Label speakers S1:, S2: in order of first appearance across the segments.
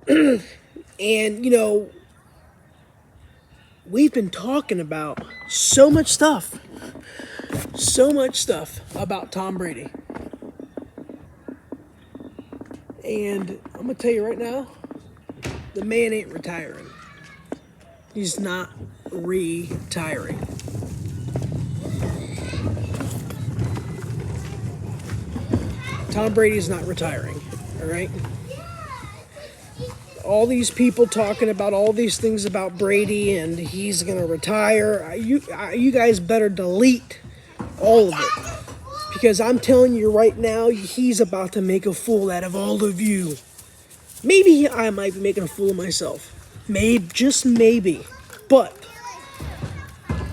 S1: And, we've been talking about so much stuff about Tom Brady. And I'm going to tell you right now, the man ain't retiring. He's not retiring. Tom Brady's not retiring, all right? All these people talking about all these things about Brady and he's going to retire. You guys better delete all of it. Because I'm telling you right now, he's about to make a fool out of all of you. Maybe I might be making a fool of myself. Maybe, just maybe. But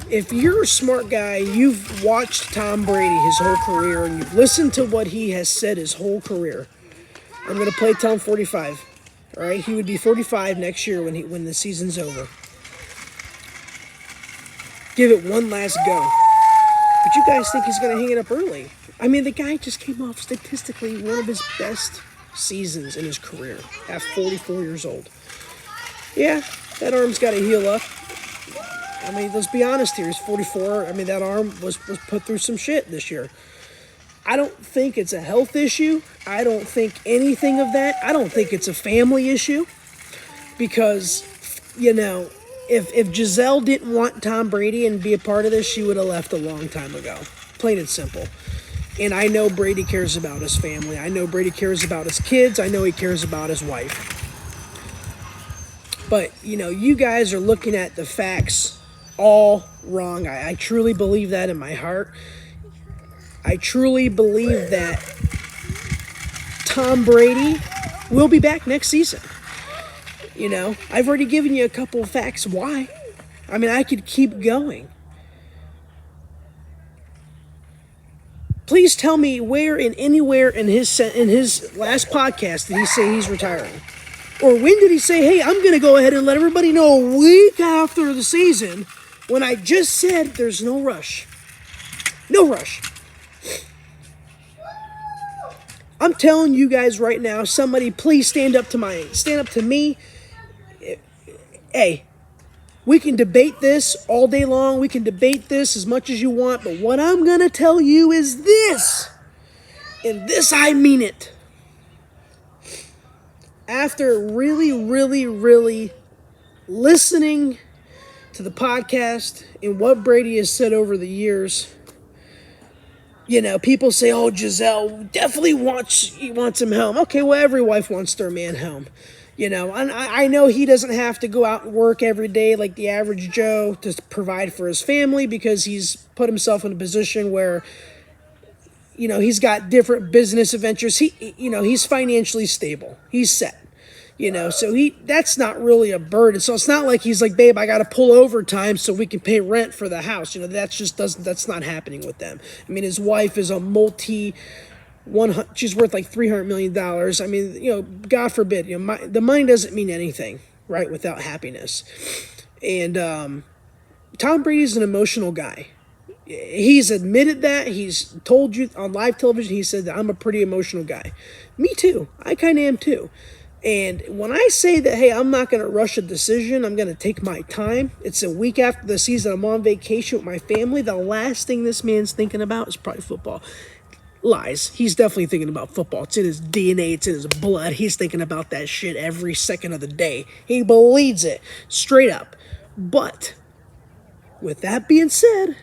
S1: if you're a smart guy, you've watched Tom Brady his whole career and you've listened to what he has said his whole career. I'm going to play Tom 45. All right, he would be 45 next year when the season's over. Give it one last go. But you guys think he's going to hang it up early. I mean, the guy just came off statistically one of his best seasons in his career at 44 years old. Yeah, that arm's got to heal up. I mean, let's be honest here. He's 44. I mean, that arm was put through some shit this year. I don't think it's a health issue. I don't think anything of that. I don't think it's a family issue. Because, if Giselle didn't want Tom Brady and be a part of this, she would have left a long time ago. Plain and simple. And I know Brady cares about his family. I know Brady cares about his kids. I know he cares about his wife. But, you guys are looking at the facts all wrong. I truly believe that in my heart. I truly believe that Tom Brady will be back next season. I've already given you a couple of facts why. I mean, I could keep going. Please tell me where and anywhere in his last podcast did he say he's retiring? Or when did he say, hey, I'm going to go ahead and let everybody know a week after the season when I just said there's no rush? No rush. I'm telling you guys right now, somebody please stand up to me. Hey, we can debate this all day long. We can debate this as much as you want. But what I'm going to tell you is this. And this, I mean it. After really, really, really listening to the podcast and what Brady has said over the years, people say, oh, Giselle definitely wants him home. Okay, well, every wife wants their man home. And I know he doesn't have to go out and work every day like the average Joe to provide for his family because he's put himself in a position where, he's got different business adventures. He's financially stable. He's set. So that's not really a burden. So it's not like he's like, babe, I got to pull overtime so we can pay rent for the house. That's not happening with them. I mean, his wife is a she's worth like $300 million. I mean, God forbid, the money doesn't mean anything, right, without happiness. And Tom Brady's an emotional guy. He's admitted that. He's told you on live television, he said that I'm a pretty emotional guy. Me too. I kind of am too. And when I say that, hey, I'm not going to rush a decision, I'm going to take my time. It's a week after the season. I'm on vacation with my family. The last thing this man's thinking about is probably football. Lies. He's definitely thinking about football. It's in his DNA. It's in his blood. He's thinking about that shit every second of the day. He believes it. Straight up. But with that being said,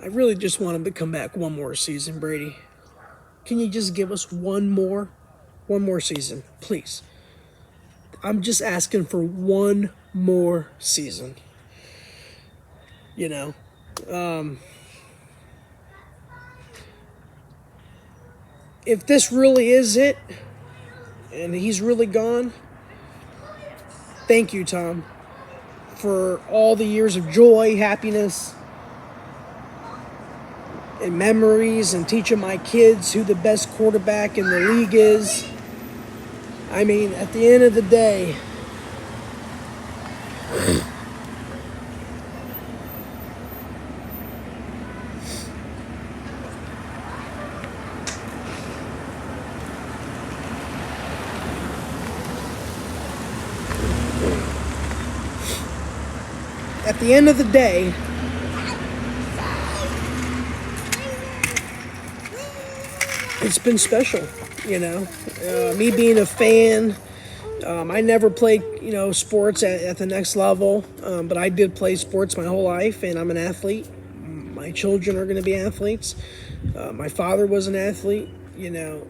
S1: I really just want him to come back one more season, Brady. Can you just give us one more season, please? I'm just asking for one more season. If this really is it, and he's really gone, thank you, Tom, for all the years of joy, happiness, and memories, and teaching my kids who the best quarterback in the league is. I mean, at the end of the day, at the end of the day, it's been special, you know. Me being a fan, I never played, sports at the next level, but I did play sports my whole life, and I'm an athlete. My children are going to be athletes. My father was an athlete. The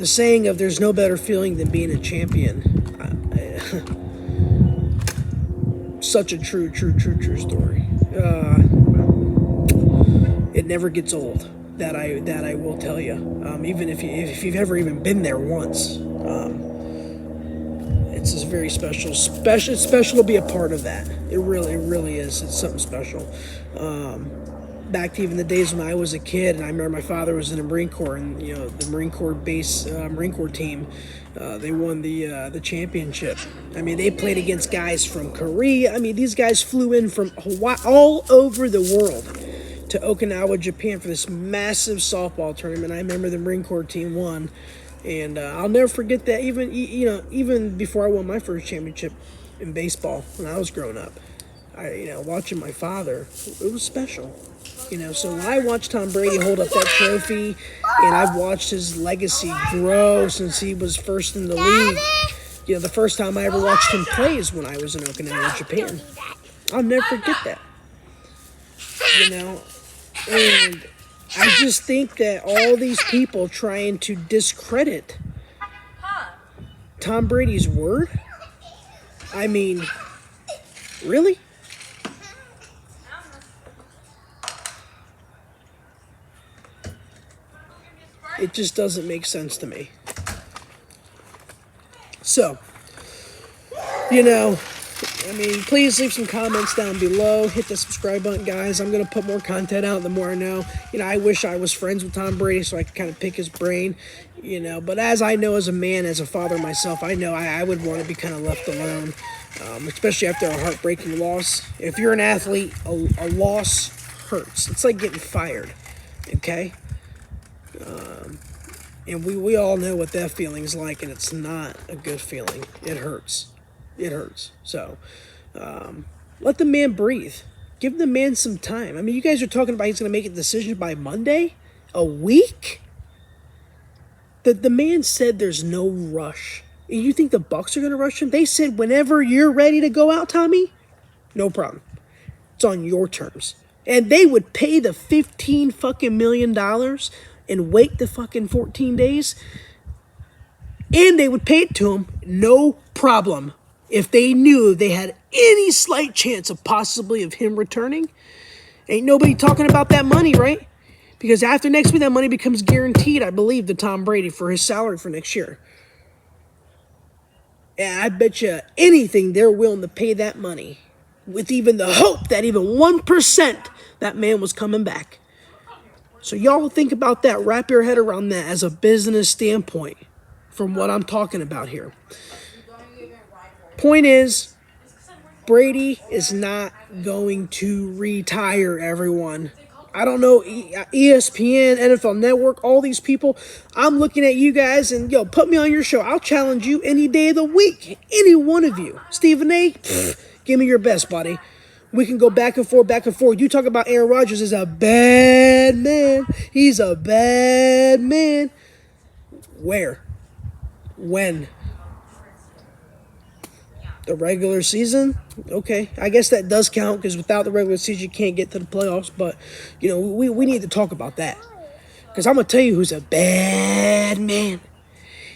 S1: saying of "there's no better feeling than being a champion." Such a true story. It never gets old. That I will tell you. Even if you've ever even been there once, it's just very special. It's special to be a part of that. It really is. It's something special. Back to even the days when I was a kid, and I remember my father was in the Marine Corps, and the Marine Corps Marine Corps team, they won the championship. I mean, they played against guys from Korea. I mean, these guys flew in from Hawaii, all over the world, to Okinawa, Japan for this massive softball tournament. I remember the Marine Corps team won, and I'll never forget that. Even before I won my first championship in baseball when I was growing up, watching my father, it was special. So when I watched Tom Brady hold up that trophy, and I've watched his legacy grow since he was first in the league. The first time I ever watched him play is when I was in Okinawa, Japan. I'll never forget that. And I just think that all these people trying to discredit Tom Brady's word, I mean, really? It just doesn't make sense to me. So, please leave some comments down below. Hit the subscribe button, guys. I'm going to put more content out the more I know. I wish I was friends with Tom Brady so I could kind of pick his brain, But as I know as a man, as a father myself, I know I would want to be kind of left alone, especially after a heartbreaking loss. If you're an athlete, a loss hurts. It's like getting fired, okay? And we all know what that feeling's like, and it's not a good feeling. It hurts. It hurts. So, let the man breathe. Give the man some time. I mean, you guys are talking about he's going to make a decision by Monday? A week? The man said there's no rush. And you think the Bucs are going to rush him? They said whenever you're ready to go out, Tommy, no problem. It's on your terms. And they would pay the $15 million and wait the fucking 14 days, and they would pay it to him, no problem, if they knew they had any slight chance of possibly of him returning. Ain't nobody talking about that money, right? Because after next week, that money becomes guaranteed, I believe, to Tom Brady for his salary for next year. And I bet you anything they're willing to pay that money, with even the hope that even 1% that man was coming back. So y'all think about that. Wrap your head around that as a business standpoint from what I'm talking about here. Point is, Brady is not going to retire, everyone. I don't know, ESPN, NFL Network, all these people. I'm looking at you guys and, put me on your show. I'll challenge you any day of the week. Any one of you. Stephen A., give me your best, buddy. We can go back and forth. You talk about Aaron Rodgers as a bad man. He's a bad man. Where? When? The regular season? Okay. I guess that does count because without the regular season, you can't get to the playoffs. But, we need to talk about that. Because I'm going to tell you who's a bad man.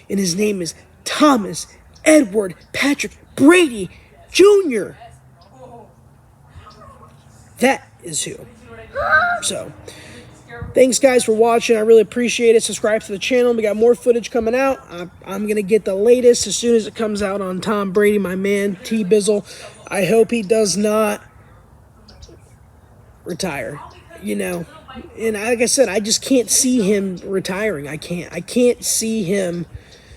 S1: And his name is Thomas Edward Patrick Brady Jr. That is who. So, thanks guys for watching. I really appreciate it. Subscribe to the channel. We got more footage coming out. I'm going to get the latest as soon as it comes out on Tom Brady, my man, T-Bizzle. I hope he does not retire, And like I said, I just can't see him retiring. I can't see him.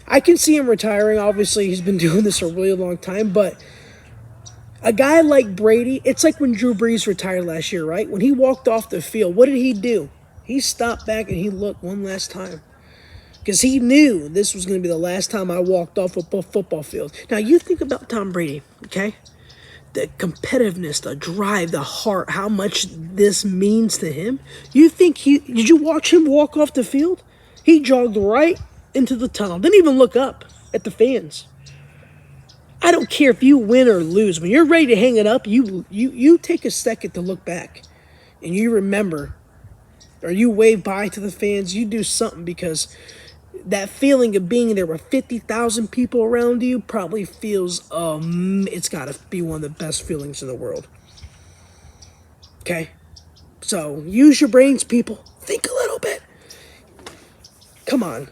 S1: I can see him retiring. Obviously, he's been doing this for a really long time, but a guy like Brady, it's like when Drew Brees retired last year, right? When he walked off the field, what did he do? He stopped back and he looked one last time. Because he knew this was going to be the last time I walked off a football field. Now, you think about Tom Brady, okay? the competitiveness, the drive, the heart, how much this means to him. You think did you watch him walk off the field? He jogged right into the tunnel. Didn't even look up at the fans. I don't care if you win or lose. When you're ready to hang it up, you take a second to look back and you remember, or you wave bye to the fans. You do something, because that feeling of being there with 50,000 people around you probably feels, it's got to be one of the best feelings in the world. Okay? So use your brains, people. Think a little bit. Come on.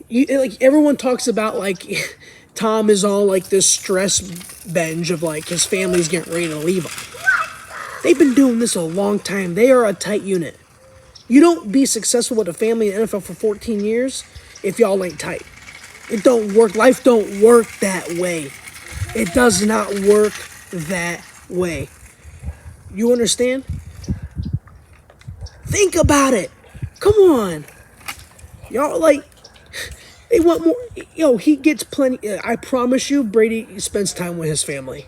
S1: Like, everyone talks about, like, Tom is on, like, this stress binge of, like, his family's getting ready to leave him. They've been doing this a long time. They are a tight unit. You don't be successful with a family in the NFL for 14 years if y'all ain't tight. It don't work. Life don't work that way. It does not work that way. You understand? Think about it. Come on. Y'all, like, they want more. Yo, he gets plenty. I promise you, Brady spends time with his family.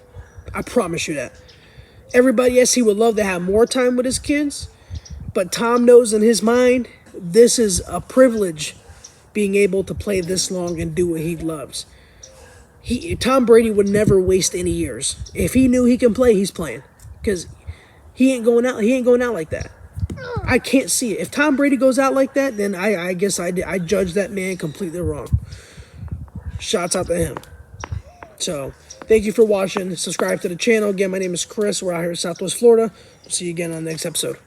S1: I promise you that. Everybody, yes, he would love to have more time with his kids, but Tom knows in his mind, this is a privilege, being able to play this long and do what he loves. Tom Brady would never waste any years. If he knew he can play, he's playing, because he ain't going out. He ain't going out like that. I can't see it. If Tom Brady goes out like that, then I guess I judge that man completely wrong. Shouts out to him. So, thank you for watching. Subscribe to the channel. Again, my name is Chris. We're out here in Southwest Florida. See you again on the next episode.